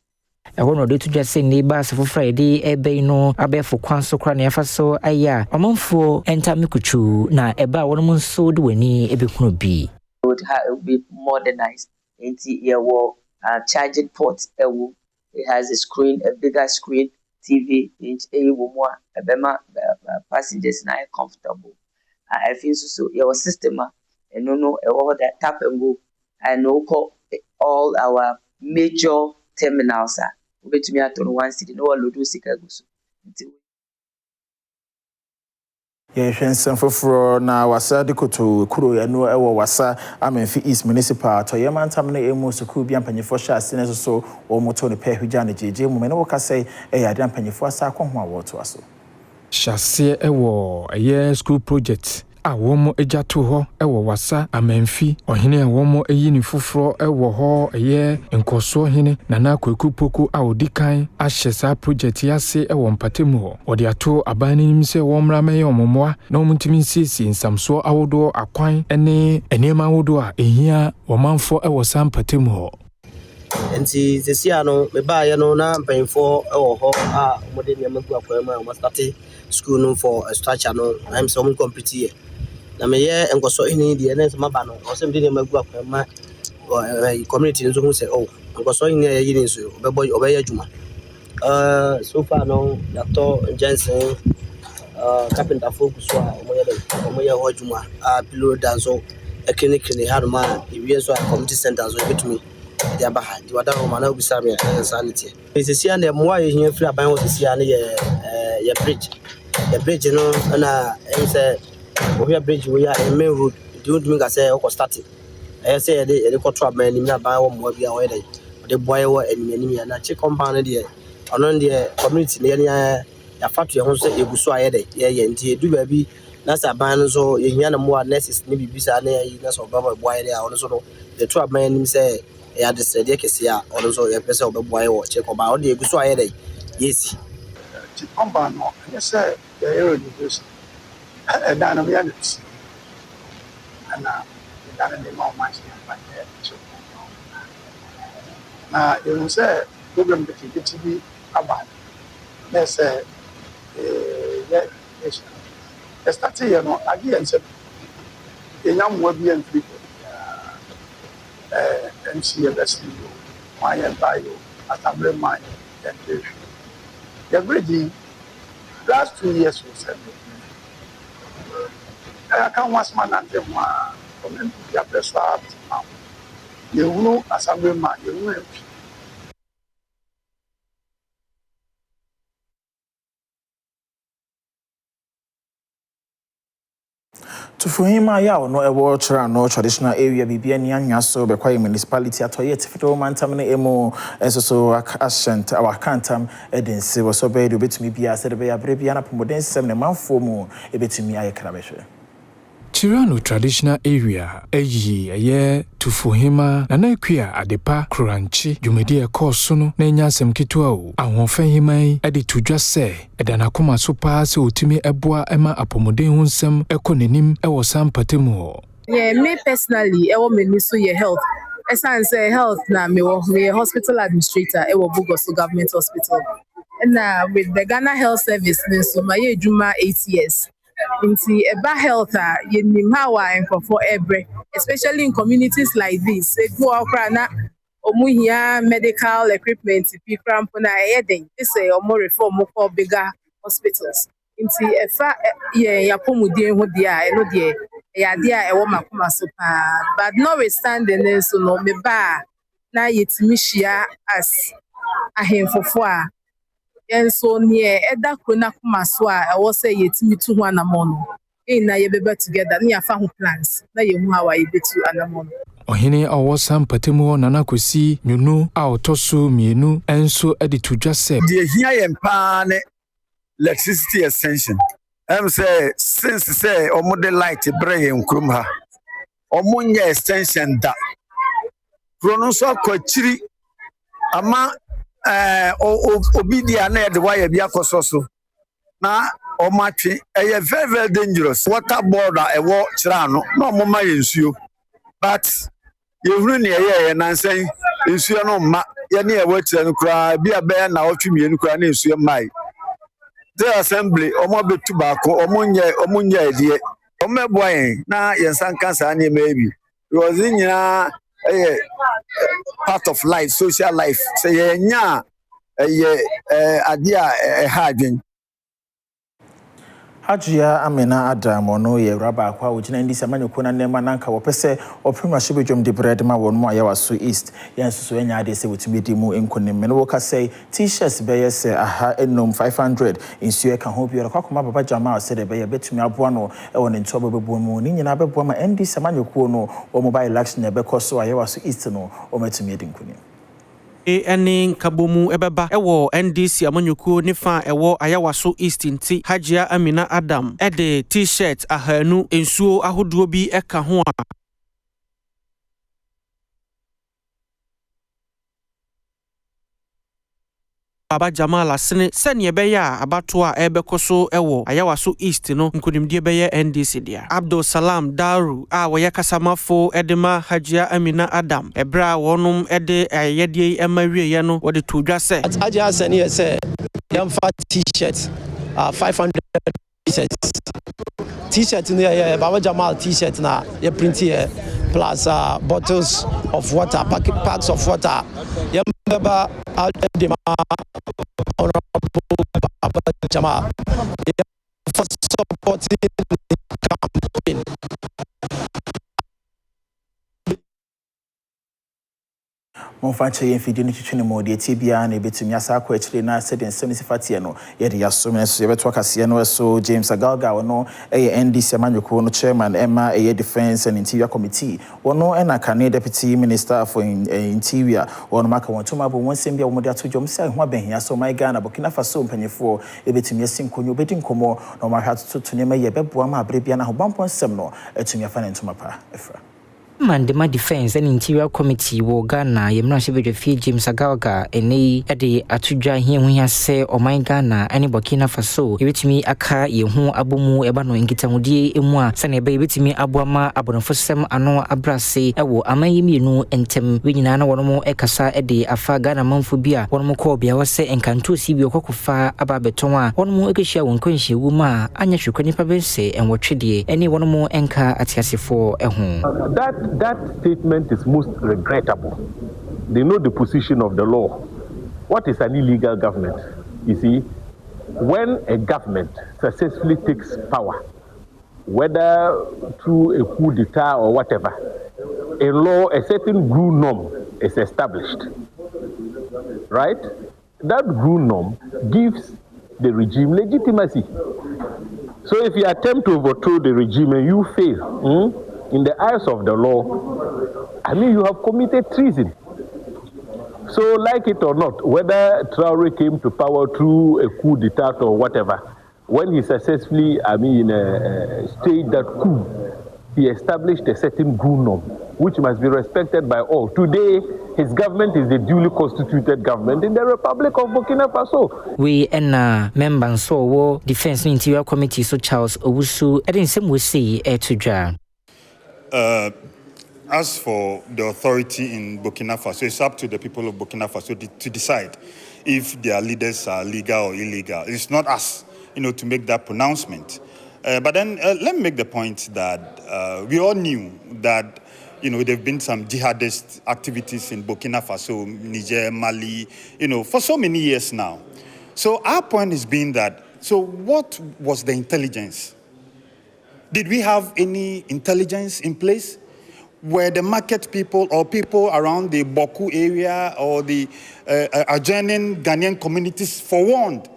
Ewono de tudwa se neighbor for Friday ebe no abefo kwanso kra na yafa so aya omanfo enta mikuchu na eba wono munso de wani ebe hunu bi. Would be modernized into charging port ewo. It has a screen, a bigger screen. TV inch more abema passengers na comfortable. I feel so your system and no all that tap and go and all our major terminals are we to me at one city no lodo sika go so. Nsem foforo na wasa dikoto kuro ya no ewo wasa Amenfi East Municipal to yemantam na emu suku bi ampanyefo sha ase so o moto ne pehwija ne jeje mu me ne woka sei ya de ampanyefo asa akɔho a woto aso Shase ewo eye school project a womo ejato ho ewo wasa Amenfi ohene a womo eyi ni foforo ewo ho eye nkoso hene nana kwaku poku a odikan ahyesa project yase ewo mpatemu ho odi ato abani nim se womra meye omomoa na omuntimi sisi nsamso awodo akwan ene enema awodo a ehia womanfo ewo sampatemu ho enti sesia no me ba ye no na mpanfo ewo ho a omode ne magu akwan ma o start school no for a structure no I'm some complete here na me ye enkoso ini de na sama ba no o se mde ne magu akwan ma community nso hu se enkoso ini ye yin so obey adwuma so far no Dr. Jensen carpenter focus so omoye ho adwuma pillow dance so clinic ni harma we so community center so betumi the Abaha, the Adom, Sami, and Sanity. It's a sea and the more you free about what is your bridge. The bridge, you know, and I say, we are bridge, we are a main road. Do you think I say, okay, started? I say, the control man in about 1 more be away. The boy and enemy and a chick compound there. On the community near your factory, I say, you so I and do baby. That's a ban so you hear more nurses, maybe Bisane, that's all Baba boy there. Also, the trap man say, I had the Sedekia, also a person of a boy or check about the Gusway. Yes. Compound, yes, sir, the area is a dynamics. And the more much. Now, you say, program to be about. Let's say, yes, starting, you know, again, a young Wabian people, MCLS, my bio, assembly mine, and the bridging last 2 years was I can't watch man and them, the best art. You know, assembly man, you know. To Fuhima ya no ewo chira no traditional area bibia ni anya so be kwa municipality atoye tifito mantam ne emo enso accent our kantam edense wo so be do betumi bia se de be abre bia na pomoden sem ne manfo mu ebetumi ayekra behwe Chirano traditional area eye Tufuhima na nakwia adepa kranchi jumedi e koso no na nyasem ketua o ahonfa himai ade tudwa se edana koma so pa se otimi eboa ema apomoden hu nsem ekonenim e wo sampatemu ho. Yeah, me personally e wo meni so ye health esan say health na me hospital administrator e wo Bugos government hospital and with the Ghana Health Service so my ejuma 8 years. Into about health, you know how for every, especially in communities like this. Go out, omuhia medical equipment, pikram pona eden. This is more reform, more bigger hospitals. Into ya pomudie ho dia, eno die ya dia e wo makoma so pa. But notwithstanding so no me ba na yetimishia as ahemfofo a and so near Eda Krona Kumaswa, I was say yetimi to one among. Na ye be together, near family plans. Na ye how I be to anamon. Ohene awo sampatemu nana kwesi nyunu a otoso mienu enso edi tudwa se. The here empa ne electricity extension. Say since say omo light bre en krum ha. Omo nya extension da. Krono so kwachiri ama obidia na de wire bia kososo na omatwe very very dangerous water board e wo kira no na omoma yensuo but yehunu ne ye na nsan ensuo no ma ye ne e wo kira no kura bia be na otwemie no kura na ensuo mai the assembly omo betu ba ko omunye edie omeboyen na yensan kansa na maybe because nyina part of life, social life. Say nya adia hadwen. Hajia Amina Adom ono ye raba kwa ujina ndi samani kuna nema nanka wapese oprima shibijom di bread ma wonmo ayawa so east yansusu enya ade se wutimi mu enkonem no woka say t-shirts beye se aha enom 500 insuye ka ho biora kwakoma baba jama se de beye betumi aboa no e won nto bebo mu ni nyina bebo ma ndi samani ku no o mobile election ebe koso ayawa so east no o metumi edi nkonem ene kabomu ebeba ewo NDC amanyukuo nifa ewo ayawaso East nti Hajia Amina Adom ede t-shirt ahanu ensuo ahoduo bi eka ho a Baba Jamal asene sene beya abato a ebekoso ewo ayawaso East no nkonimdie beye NDC dia Abdul Salam Daru a woye kasamafo edema Hajia Amina Adom ebra wonum ede ayedie emawie ye no wode tudwa se Hajia sene se yamfa t-shirt 500 t-shirt ne Baba Jamal t-shirt na ye print here plus bottles of water packs of water yamba Adema Honorable Baba Jamal for supporting the campaign. Monfache yen fidi ni twitwe mo de tibia na ebetumi asa akọ akire na sede nsem ni sifatie no ye de yasom na so ye beto akase no so James Agogo no NDC amanyoko no chairman Emma Defense and Interior Committee wono na Kane Deputy Minister for Interior wono maka wontuma bo wonsem bia wo de ato jom se ho abehia so my Ghana Burkina Faso mpanyefo ebetumi asinkonyo bedi nkomo no ma hwa to ne ma ye beboa ma abre bia na ho bampon sem no etumi afa ne ntoma pa efra Mandema Defense and Interior Committee wo Ghana yemna shebedwe James Agogo ene ade atudwa hia se o my Ghana ani Burkina Faso yebetimi aka ye ho abomu eba no nkitamudie emu a sane eba yebetimi aboama abonofosem ano abrase ewo amayemienu entem wenyina na wono ekasa ede afa Ghana manfo bia wono ko bia wose enkanto si bi okokofa aba beton a wono ekehia won kwanhie wu ma anya hwekwani pa bense enwotwede ene wono enka atiasefo eho That statement is most regrettable. They know the position of the law. What is an illegal government? You see, when a government successfully takes power, whether through a coup d'etat or whatever, a law, a certain rule norm is established, right? That rule norm gives the regime legitimacy. So if you attempt to overthrow the regime and you fail, in the eyes of the law, I mean, you have committed treason. So, like it or not, whether Traoré came to power through a coup d'etat or whatever, when he successfully, staged that coup, he established a certain rule norm, which must be respected by all. Today, his government is the duly constituted government in the Republic of Burkina Faso. We and members so Defense and Interior Committee so Charles Owusu, and in some way say to Jan. As for the authority in Burkina Faso, it's up to the people of Burkina Faso to decide if their leaders are legal or illegal. It's not us, to make that pronouncement. But then let me make the point that we all knew that, there have been some jihadist activities in Burkina Faso, Niger, Mali, for so many years now. So our point is being that, so what was the intelligence? Did we have any intelligence in place? Were the market people or people around the Boku area or the adjoining Ghanaian communities forewarned?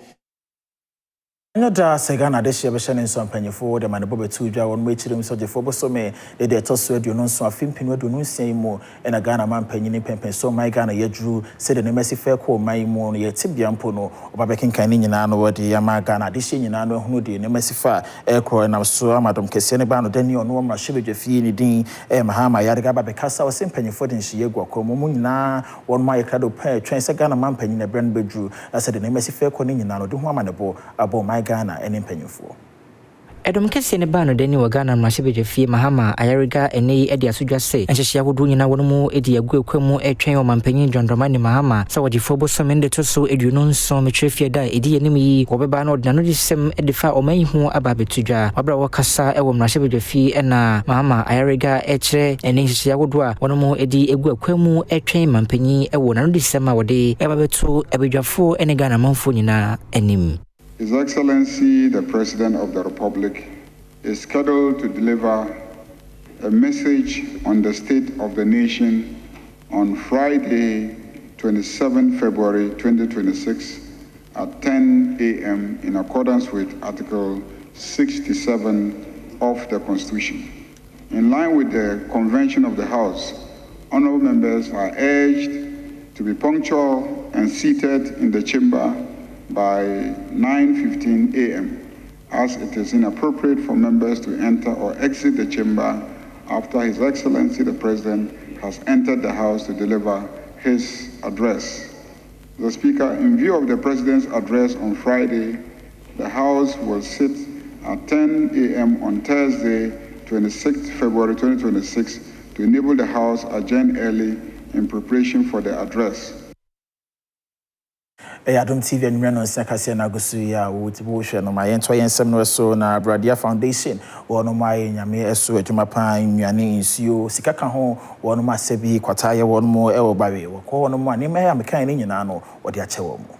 No da Segana de Shebeshan in some penny for the Manabobe Tuja on which him so the Phobosome, the Tosso, you know, so a film pin do no say more and a Ghana man penny pempen. So my Ghana ye drew, said the Messi fair call my moon, ye Tibian Pono, or Babakin Kanin, or the Yama Ghana, this in Yano, who did the Messifa, Aircrow, and I was so Madam Cassianabano, then you know, my Shibby Fini Dean, Mahama, Yadagaba, because I was in penny for the Shiego, Comuna, one my crowd pair, trains a Ghana man penny in a brand bedrew. I said the Messi fair calling in Nano, do one about my Ghana and impenyufo. Adom kese ne ba no dani wa Ghana mrahye fie Mahama Ayariga ene edi asudwa se enhyehye awodu nyina wono mu edi agu ekwamu etwen o mampanyin Dwandroma ne Mahama sawadi fobo so mende to so eduno nso metwe fie da edi enim yi obeba na odina no disem edifa o man hu aba betudwa wabra wakasa ewo mrahye fie na Mahama Ayariga ekire ene enhyehye awodu a wono mu edi egu ekwamu etwen mampanyin ewo na no disem a wode eba betu ebedwafo ene Ghana manfo nyina enim. His Excellency, the President of the Republic, is scheduled to deliver a message on the state of the nation on Friday, 27 February 2026 at 10 a.m. in accordance with Article 67 of the Constitution. In line with the convention of the House, honorable members are urged to be punctual and seated in the chamber by 9:15 a.m. as it is inappropriate for members to enter or exit the chamber after His Excellency the President has entered the House to deliver his address. The Speaker, in view of the President's address on Friday, the House will sit at 10 a.m. on Thursday, 26 February 2026 to enable the House adjourn early in preparation for the address. Adom TV and Reno Sakasi and Agusuya with Bush and my entire seminar so na Bradia Foundation or no my Yami Esu Jumapa Yani Sio Sikaka home one my Sebi Quataya one more El Baby or call no money may am kind in Yano or the Achewomo.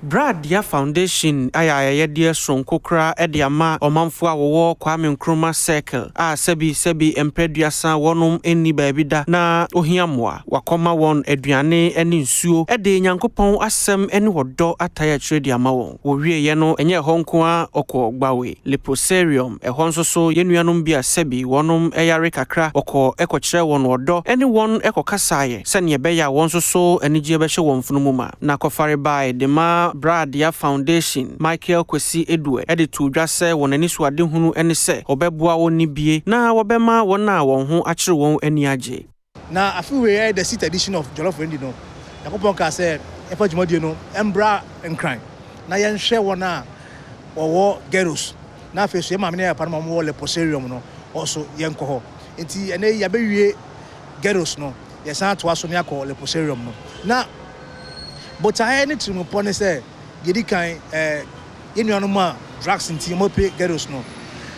Bradia Foundation aya dear Sonkokra Ediama Omanfua wo Kwame Nkrumah Circle sebi empreduasa wonum eni babida na ohiamwa wakoma won aduane eni nsuo ede Nyankopɔn asɛm eni wodo ataya trade ama won wo wie ye no enye honko a okɔ gbawe leprosarium ehon so yenuanom bia sebi wonum eyare kakra okɔ ekɔkyerɛ won wodo eni won ekɔkasaye sɛne beya won so enigye bɛhye won funumuma na kɔfare bai de ma Bradia Foundation Michael Kwesi Edwe editu dwase won ani so ade hunu ene se obeboa woni bie na wobema won na won ho akere won ani age na afiwe the 6th edition of Jollof Rendi no Yakopon ka se efa dwumadie no embra enkran na yenhwe won a owo Geros na afeso ma me na parma mo le poserium no also yenko ho enti ene ya bewie Geros no yesan to aso me akọ le poserium no na but I need to pone say yedi kan yenuanom a drugs nti mo pe Geros no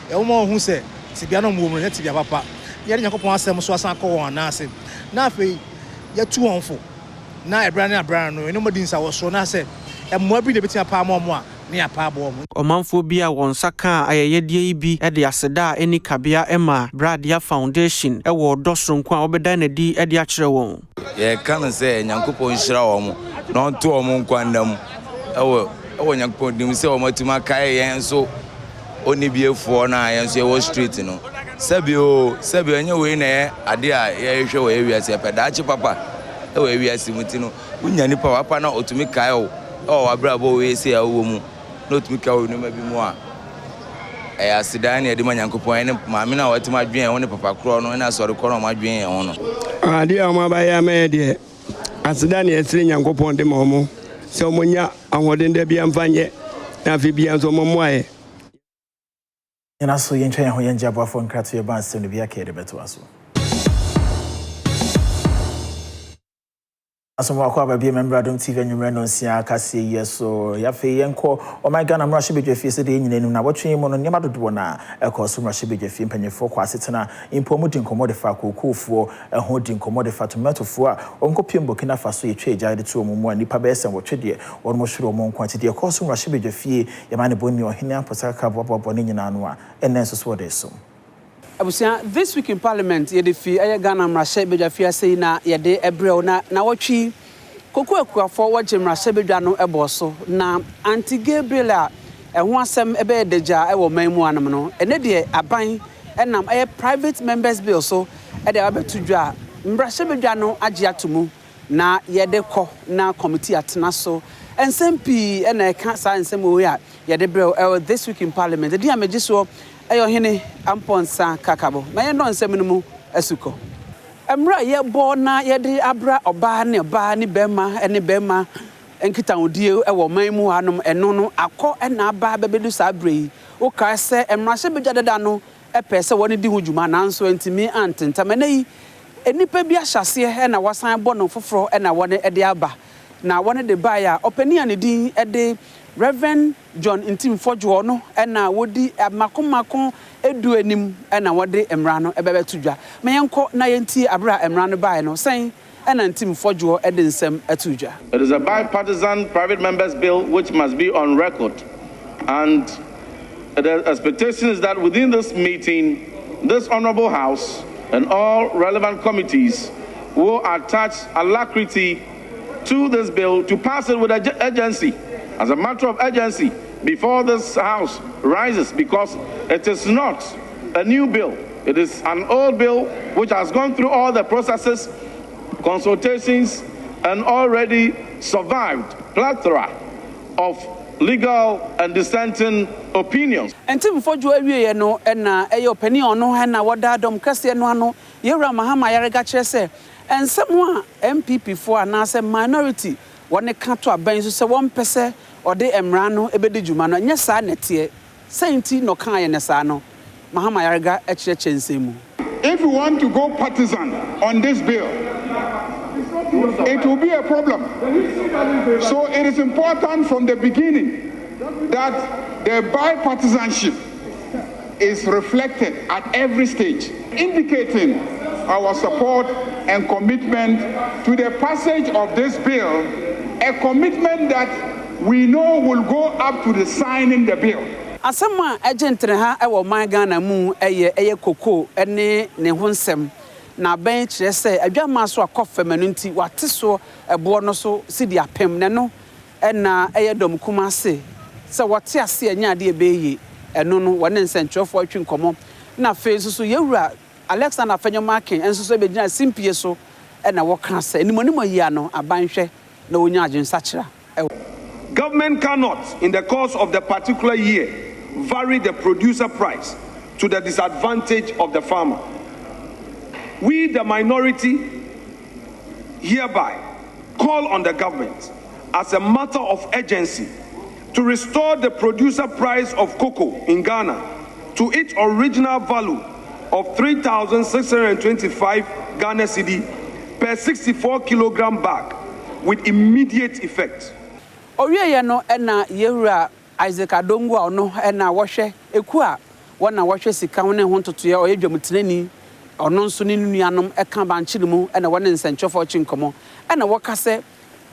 e wo mo hu say tibia no mo mo na tibia papa ye Nyankopon asem so asan akọ won na ase na afei ye tu onfo na ebra no eno modin sa wo so na say emmoa bi de betia pa mo a ne apa abo mo omanfo bi a won saka ayeyedie bi e de aseda eni kabea ema Bradia Foundation e wo dosronko a obeda na di e de akere won ye kan say Nyankopon hira wo mo no nto wo mo nkwandam ewo Nyankopon dim say wo matuma kai yen so oni biefo na yen so e wo street no sabio enye we na ade a ye hwe wo ewiase peda achi papa e wo ewiase muti no unya nipa wapa na otumi kai o wabrabo we say awo mu no otumi kai o no ma bi mu a asida na ede ma Nyankopon ene maame na watima adwen won papa kro no na sori kro no ma adwen won no ade a ma ba ya me de asida na esire Nyankopon de ma mo se omonya ahoden da bia mfanye na afi bia so mo moaye ina so yentwa ho yenja boafo nkrato ye ban sem no bia kede beto aso asomo akwa ba bia member Adom TV anwumre no nsia kase yeso ya fe yenko o my Ghana mrahye bedwafie se de nyinanum na wotwe mu no nyama dodo na ekoso mrahye bedwafie mpanyefo kwa asetena impomu din komode fa kokofo ho din komode fa tomatofo a onkopiem Burkina Faso ye twa eja de to mu mu nipa be sen wotwe de won mo hwere mo nkwa de ekoso mrahye bedwafie yamane bonni ohene aposaka bobo ne nyina no a enen so de so this week in Parliament, ye defi aye Ghana mrahye bedwafie sei na ye de ebrel na wotwi koko akuafo wogye mrahye bedwa no eboso na anti Gabriel a ho asem ebe deja e wo manmu anam no ene de aban enam aye private members bill so e de abetudwa mrahye bedwa no agye atomu na ye de kɔ na committee atena so ensmp ena eka sa ensem wo ya ye de brel this week in Parliament de amagye so ayo hene amponsa kakabo maye no nsem no mu asuko emra ye bo na ye de abra oba ne bema ene bema enkita odie e wo manmu anom eno no akɔ na aba bebedu sa abrei o ka se emra hye bedwa deda no e pese woni di hujuma na nso entimi antenta menayi enipa bi ahyase na wasan bɔ no foforo na wone e de aba na wone de ba ya opani an din e de Reverend John Intim Fodjo no na wodi makomako edu anim na wode emra no ebebetudwa me yenko na yenti abra emra no bae no sen na Intim Fodjo e de nsem atudwa. It is a bipartisan private members bill which must be on record, and the expectation is that within this meeting this honorable house and all relevant committees will attach alacrity to this bill to pass it with urgency, as a matter of urgency, before this house rises, because it is not a new bill. It is an old bill which has gone through all the processes, consultations, and already survived plethora of legal and dissenting opinions. Intim Fodjo awie no na eyo opinion no na wada Adom kase no ano yewra mahama yarega kire se ensemo a MPP for anase minority wone ka to aban so se won pese ode emra no ebedi djuma no nya sa netie senti no kan ye ne sa no mahama yarega ekire chensemu. If we want to go partisan on this bill, it will be a problem. So it is important from the beginning that the bipartisanship is reflected at every stage, indicating our support and commitment to the passage of this bill, a commitment that we know will go up to the signing the bill. Asama agentre ha ewo man Ghana mu eye koko ene ne ho nsem na ben kire se adwama so akofam no nti wate so ebo no so sidi apem ne no na eye dom kuma se wate ase anya de ebeye eno no wone nsentwofo atwi nkomo na face so yewura Alexander Fenyomakin enso so begina simpie so na wo kan se enimo yi ano abanhwe na wonya agensa kira. Government cannot in the course of the particular year vary the producer price to the disadvantage of the farmer. We, the minority, hereby call on the government as a matter of urgency to restore the producer price of cocoa in Ghana to its original value of 3,625 Ghana cedi per 64 kilogram bag with immediate effect. Owieye no na yewura Isaac Adom go no na wohwe eku a wona wohwe sika wona ho totoye oyedwamutenani ono nso ne nuanom eka banchire mu na wona nsentwofo chinkomo na wokase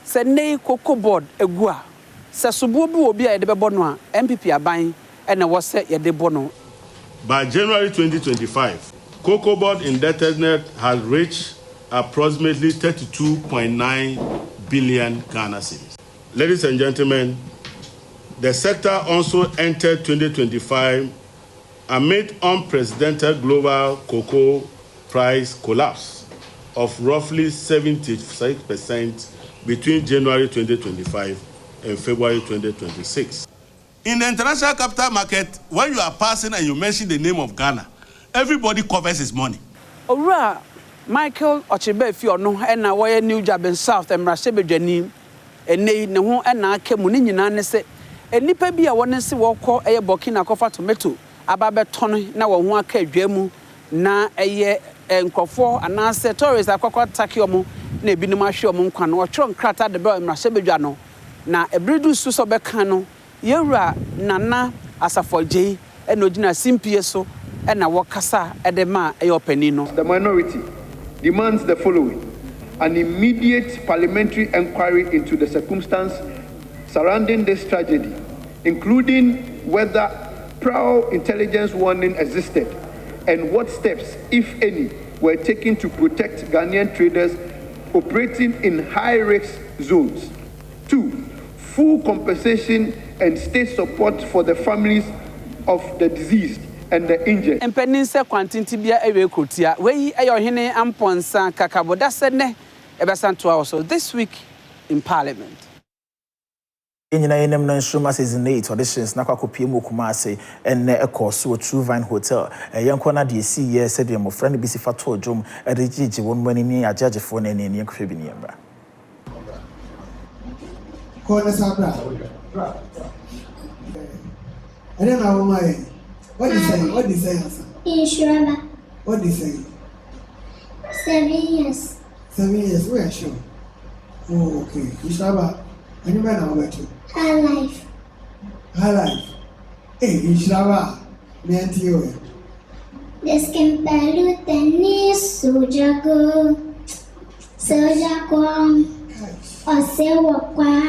se nei cocoa board egu a se sobo bu obi a yede bebo no a MPP aban na wo se yede bo no. By January 2025, cocoa board indebtedness has reached approximately 32.9 billion Ghana cedis. Ladies and gentlemen, the sector also entered 2025 amid unprecedented global cocoa price collapse of roughly 76% between January 2025 and February 2026. In the international capital market, when you are passing and you mention the name of Ghana, everybody covers his money. Ora Michael Ochibe Fiono na woye New Jaben South Emrasebedwani ene ne ho na akemu ne nyina ne se enipa bi a wone se wokọ eye Burkina Kofa tomato ababeton na wo ho aka adwamu na eye nkofo anase tourists akọkọ take omo na ebinim ahwe omo nkwa no otro nkrata de be Emrasebedwa no na ebredu su so beka no yewura nana asafoje ena ogina simpie so ena wokasa edema eye opani no. The minority demands the following: an immediate parliamentary inquiry into the circumstance surrounding this tragedy, including whether prior intelligence warning existed and what steps, if any, were taken to protect Ghanaian traders operating in high-risk zones. 2, full compensation and state support for the families of the deceased and the injured. Empeninse kwantinti bia ewe kotia we ayohene amponsa kakaboda sene ebesanto also this week in Parliament. Enyina yenem na nshuma season 8 auditions na kwakopie mu Kumase enne ekoso True Vine Hotel yenko na de si ye said your friend bi si fato odwom edegigi won mani ni agagefo na ne yakwe bi ne mbra ko na sabra ene na wo mai what is saying Inshallah what is saying 7 years 7 years we are sure oh okay Inshallah any man now what high life Inshallah menti yo Descampalu tenis sojago osewa kwa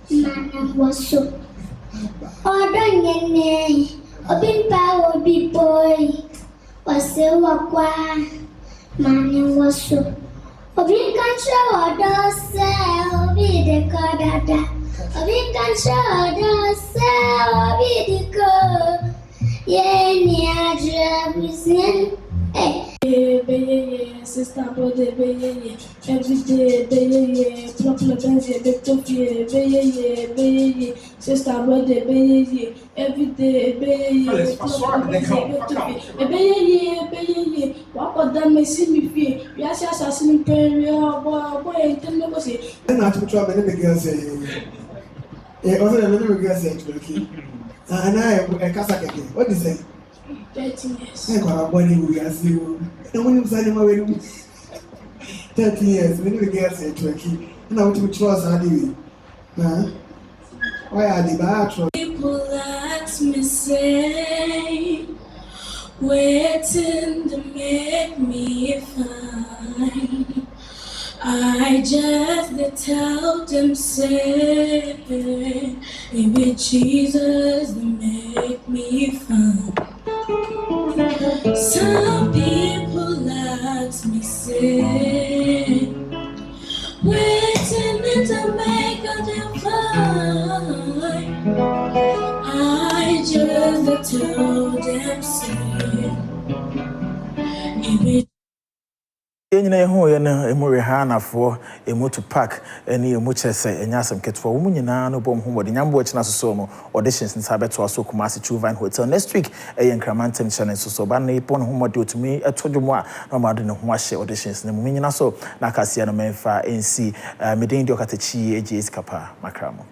mana waso odonyene obimpa obi boy osewa kwa mana waso obin kancha odose obi de kodada obin kancha odose obi de ko Yeni adrabuzin Beye sister brother beye every day beye problem beye betofie beye sister brother beye every day beye beye wakoda mesi mi fie ya si assassin pere obo entendo così na tu try be the girls also the little girls okay and I casa keke what is it 13 years. I got a body we are zero. And when you say my way 13 years, when you get say 20, and I want to trust anyway. Why are the bad people ask me say waiting to make me fine. I just tell them say maybe Jesus make me fun. Some people ask me say waiting to make a difference. I just tell them say maybe Yenyina yehu ye na emu rehanafo emu to park eni emu chese enyasem ketfo wo nyina no bom ho wode nyambo china so no auditions nsa beto aso Kumasi Truvine Hotel next week Enkramantem channel so ba na ipon ho mode otumi etodwom a na ma do ne ho ahye auditions ne mu nyina so na kasia no memfa NC medin dio katachi AJS kapa makramo